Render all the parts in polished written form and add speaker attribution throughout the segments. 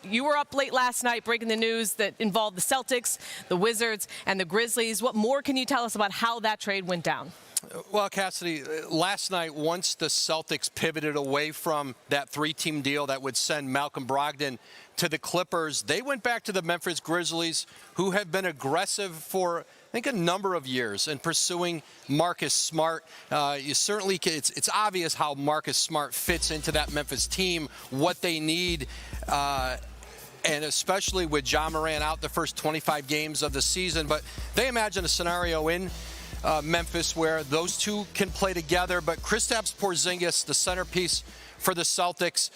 Speaker 1: You were up late last night breaking the news that involved the Celtics, the Wizards, and the Grizzlies. What more can you tell us about how that trade went down?
Speaker 2: Well, Cassidy, last night, once the Celtics pivoted away from that three-team deal that would send Malcolm Brogdon to the Clippers, they went back to the Memphis Grizzlies, who have been aggressive for, I think, a number of years in pursuing Marcus Smart. It's obvious how Marcus Smart fits into that Memphis team, what they need, and especially with Ja Morant out the first 25 games of the season. But they imagine a scenario in Memphis where those two can play together. But Kristaps Porzingis, the centerpiece for the Celtics,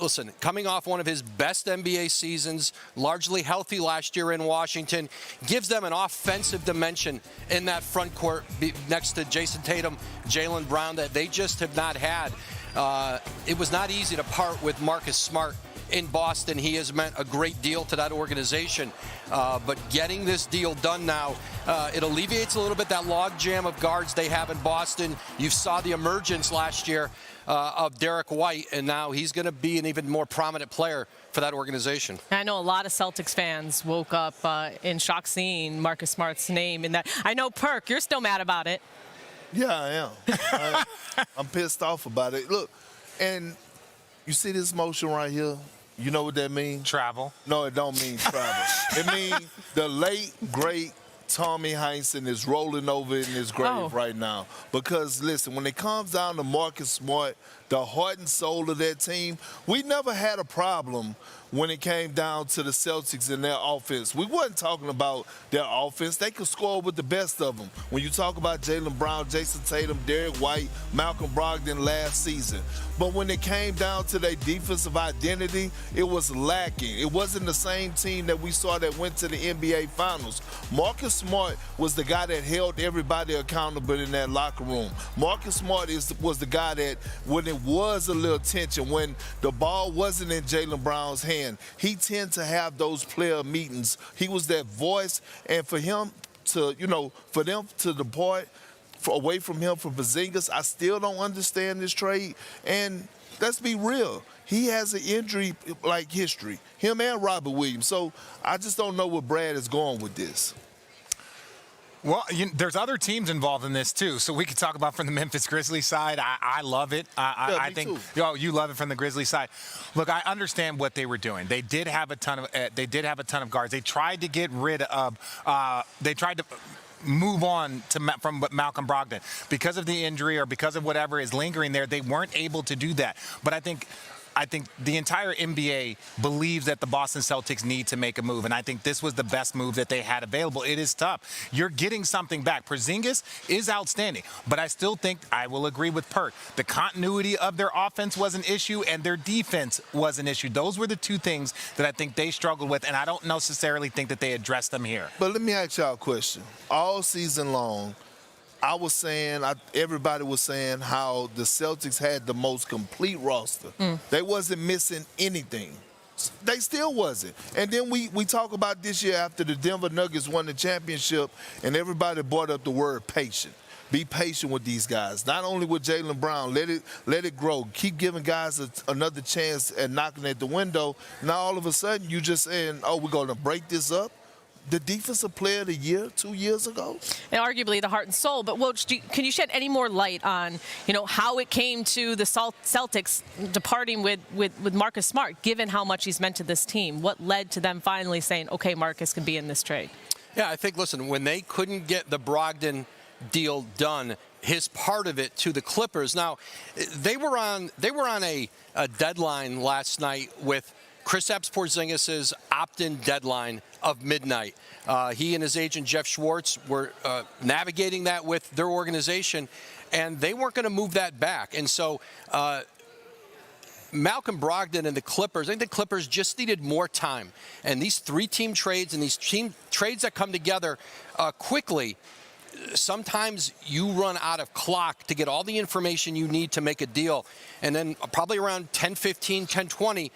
Speaker 2: listen, coming off one of his best NBA seasons, largely healthy last year in Washington, gives them an offensive dimension in that front court next to Jason Tatum, Jaylen Brown, that they just have not had. It was not easy to part with Marcus Smart in Boston. He has meant a great deal to that organization. But getting this deal done now, it alleviates a little bit that logjam of guards they have in Boston. You saw the emergence last year of Derek White, and now he's going to be an even more prominent player for that organization.
Speaker 1: I know a lot of Celtics fans woke up in shock seeing Marcus Smart's name in that. I know, Perk, you're still mad about it.
Speaker 3: Yeah, I am. I'm pissed off about it. Look, and you see this motion right here? You know what that means?
Speaker 4: Travel.
Speaker 3: No, it don't mean travel. It means the late, great Tommy Heinsohn is rolling over in his grave right now. Because, listen, when it comes down to Marcus Smart, the heart and soul of that team, we never had a problem when it came down to the Celtics and their offense. We wasn't talking about their offense. They could score with the best of them. When you talk about Jaylen Brown, Jason Tatum, Derek White, Malcolm Brogdon last season. But when it came down to their defensive identity, it was lacking. It wasn't the same team that we saw that went to the NBA Finals. Marcus Smart was the guy that held everybody accountable in that locker room. Marcus Smart was the guy that, when it was a little tension, when the ball wasn't in Jaylen Brown's hand, he tended to have those player meetings. He was that voice, and for him to, for them to depart away from him for Porzingis, I still don't understand this trade. And let's be real, he has an injury like history, him and Robert Williams. So I just don't know where Brad is going with this.
Speaker 4: Well, there's other teams involved in this, too. So we could talk about from the Memphis Grizzlies side. I love it. I think you love it from the Grizzlies side. Look, I understand what they were doing. They did have a ton of guards. They tried to get rid of move on from Malcolm Brogdon. Because of the injury or because of whatever is lingering there, they weren't able to do that. But I think the entire NBA believes that the Boston Celtics need to make a move, and I think this was the best move that they had available. It is tough. You're getting something back. Porzingis is outstanding, but I still think I will agree with Perk. The continuity of their offense was an issue, and their defense was an issue. Those were the two things that I think they struggled with, and I don't necessarily think that they addressed them here.
Speaker 3: But let me ask y'all a question. All season long, I was saying, everybody was saying how the Celtics had the most complete roster. They wasn't missing anything. They still wasn't. And then we talk about this year after the Denver Nuggets won the championship, and everybody brought up the word patient. Be patient with these guys. Not only with Jaylen Brown, let it grow. Keep giving guys another chance at knocking at the window. Now all of a sudden you just saying, oh, we're going to break this up. The defensive player of the year 2 years ago?
Speaker 1: And arguably the heart and soul. But, Woj, can you shed any more light on, how it came to the Celtics departing with Marcus Smart, given how much he's meant to this team? What led to them finally saying, okay, Marcus can be in this trade?
Speaker 2: Yeah, I think, listen, when they couldn't get the Brogdon deal done, his part of it to the Clippers. Now, they were on a deadline last night with Kristaps Porzingis' opt-in deadline of midnight. He and his agent, Jeff Schwartz, were navigating that with their organization, and they weren't going to move that back. And so Malcolm Brogdon and the Clippers, I think the Clippers just needed more time. And these three-team trades and these team trades that come together quickly, sometimes you run out of clock to get all the information you need to make a deal. And then probably around 10:15, 10:20,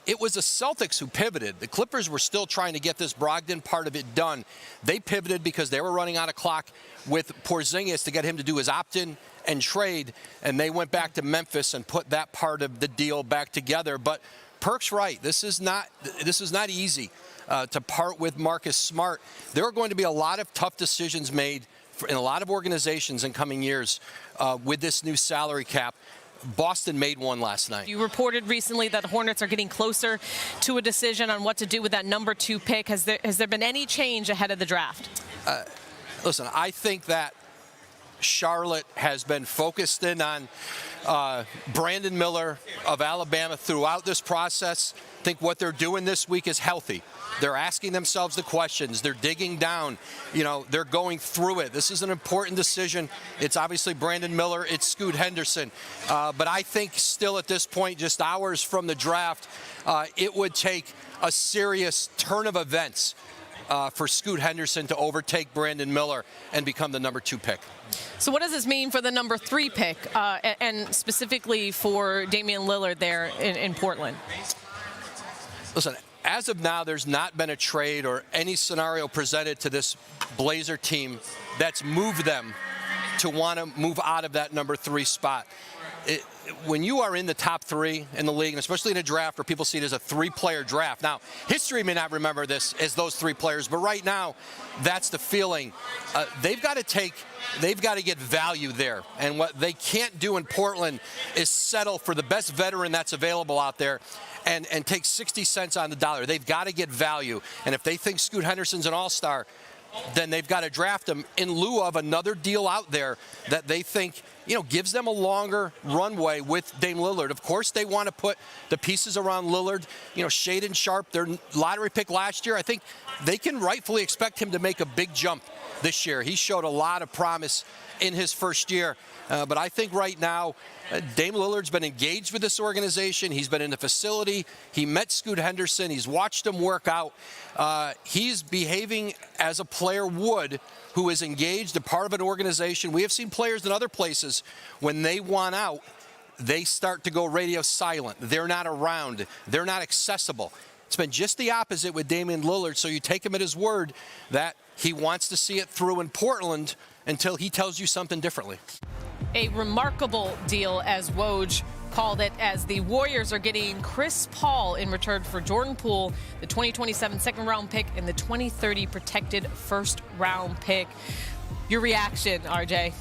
Speaker 2: it was the Celtics who pivoted. The Clippers were still trying to get this Brogdon part of it done. They pivoted because they were running out of clock with Porzingis to get him to do his opt-in and trade, and they went back to Memphis and put that part of the deal back together. But Perk's right. This is not easy to part with Marcus Smart. There are going to be a lot of tough decisions made in a lot of organizations in coming years with this new salary cap. Boston made one last night.
Speaker 1: You reported recently that the Hornets are getting closer to a decision on what to do with that number 2 pick. Has there been any change ahead of the draft?
Speaker 2: Listen, I think that Charlotte has been focused in on Brandon Miller of Alabama throughout this process. I think what they're doing this week is healthy. They're asking themselves the questions. They're digging down. They're going through it. This is an important decision. It's obviously Brandon Miller. It's Scoot Henderson. But I think still at this point, just hours from the draft, it would take a serious turn of events for Scoot Henderson to overtake Brandon Miller and become the number 2 pick.
Speaker 1: So what does this mean for the number 3 pick, and specifically for Damian Lillard there in Portland?
Speaker 2: Listen, as of now, there's not been a trade or any scenario presented to this Blazer team that's moved them to want to move out of that number 3 spot. When you are in the top 3 in the league, and especially in a draft where people see it as a 3-player draft. Now, history may not remember this as those 3 players, but right now, that's the feeling. They've got to get value there. And what they can't do in Portland is settle for the best veteran that's available out there and take 60 cents on the dollar. They've got to get value. And if they think Scoot Henderson's an all-star, then they've got to draft him in lieu of another deal out there that they think, gives them a longer runway with Dame Lillard. Of course, they want to put the pieces around Lillard, Shaedon Sharpe, their lottery pick last year. I think they can rightfully expect him to make a big jump this year. He showed a lot of promise in his first year. But I think right now, Dame Lillard's been engaged with this organization. He's been in the facility. He met Scoot Henderson. He's watched him work out. He's behaving as a player would who is engaged, a part of an organization. We have seen players in other places, when they want out, they start to go radio silent. They're not around. They're not accessible. It's been just the opposite with Damian Lillard, so you take him at his word that he wants to see it through in Portland until he tells you something differently.
Speaker 1: A remarkable deal, as Woj called it, as the Warriors are getting Chris Paul in return for Jordan Poole, the 2027 second-round pick, and the 2030 protected first-round pick. Your reaction, RJ?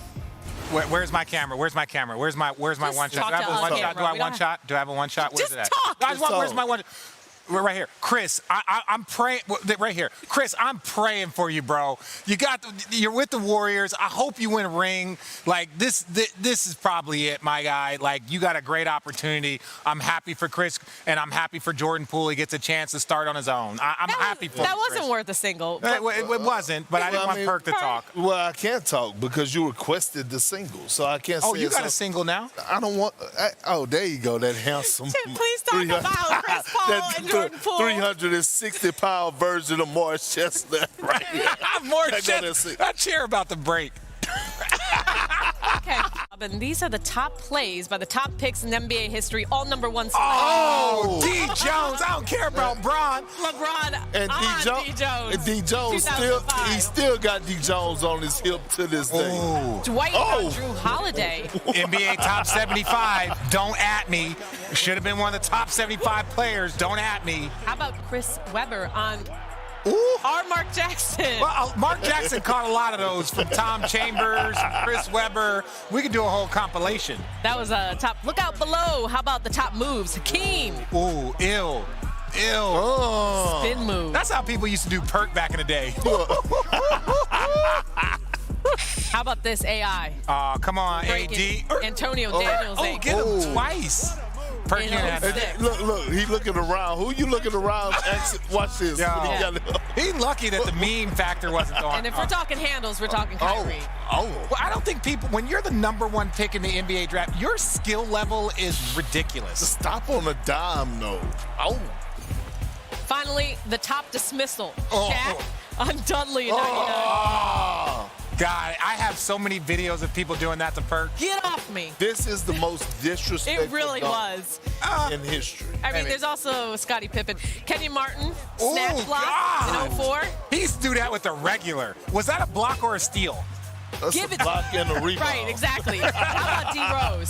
Speaker 4: Where's my camera? Where's my camera? Where's my one shot? Do I have a one shot? Do I have one shot? Do I have a one shot? Where's
Speaker 1: Just
Speaker 4: it at?
Speaker 1: talk.
Speaker 4: Where's my one? We're right here. Chris, I'm praying right here. Chris, I'm praying for you, bro. You're with the Warriors. I hope you win a ring. Like this is probably it, my guy. Like, you got a great opportunity. I'm happy for Chris, and I'm happy for Jordan Poole. He gets a chance to start on his own. I'm happy for
Speaker 1: that.
Speaker 4: you,
Speaker 1: Wasn't
Speaker 4: Chris.
Speaker 1: worth a single.
Speaker 4: It wasn't, but I didn't want Perk to talk.
Speaker 3: Well, I can't talk because you requested the single, so I can't say.
Speaker 4: Oh, you got a single now?
Speaker 3: I don't want. there you go. That handsome.
Speaker 1: Please talk about Chris Paul and Jordan Poole.
Speaker 3: 360-pound version of Morris Chestnut right here.
Speaker 4: Morris Chestnut. I cheer about the break.
Speaker 1: Okay. And these are the top plays by the top picks in NBA history, all number 1 selected.
Speaker 4: Oh, D. Jones. I don't care about Bron.
Speaker 1: LeBron
Speaker 3: And
Speaker 1: D. Jones.
Speaker 3: And D. Jones still got D. Jones on his hip to this day.
Speaker 4: Ooh.
Speaker 1: Dwight on Drew Holiday.
Speaker 4: NBA top 75. Don't at me. Should have been one of the top 75 players. Don't at me.
Speaker 1: How about Chris Webber on
Speaker 4: Ooh.
Speaker 1: our Mark Jackson?
Speaker 4: Well, Mark Jackson caught a lot of those from Tom Chambers, Chris Webber. We could do a whole compilation.
Speaker 1: That was a top. Look out below. How about the top moves? Hakeem.
Speaker 4: Ooh, ill.
Speaker 1: Spin move.
Speaker 4: That's how people used to do Perk back in the day.
Speaker 1: How about this AI?
Speaker 4: Come on,
Speaker 1: Breaking
Speaker 4: AD.
Speaker 1: Antonio Daniels.
Speaker 4: Get him twice. Perk
Speaker 3: Look, he looking around. Who you looking around? Watch this.
Speaker 4: Yeah. He's lucky that the meme factor wasn't on.
Speaker 1: And if we're talking handles, we're talking Kyrie.
Speaker 4: Well, I don't think people, when you're the number 1 pick in the NBA draft, your skill level is ridiculous.
Speaker 3: Stop on a dime, though.
Speaker 1: Finally, the top dismissal. Shaq on Dudley in 99.
Speaker 4: God, I have so many videos of people doing that to Perk.
Speaker 1: Get off me.
Speaker 3: This is the most disrespectful
Speaker 1: It really was.
Speaker 3: in history.
Speaker 1: I mean, there's also Scottie Pippen. Kenyon Martin, snatch block in 04.
Speaker 4: He used to do that with a regular. Was that a block or a steal?
Speaker 3: That's
Speaker 1: Give
Speaker 3: a
Speaker 1: it
Speaker 3: block and a rebound.
Speaker 1: Right, exactly. How about D Rose?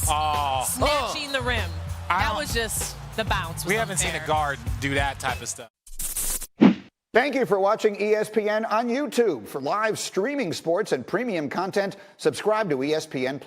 Speaker 1: Snatching the rim. That was just the bounce was
Speaker 4: We haven't seen
Speaker 1: unfair.
Speaker 4: a guard do that type of stuff.
Speaker 5: Thank you for watching ESPN on YouTube. For live streaming sports and premium content, subscribe to ESPN+.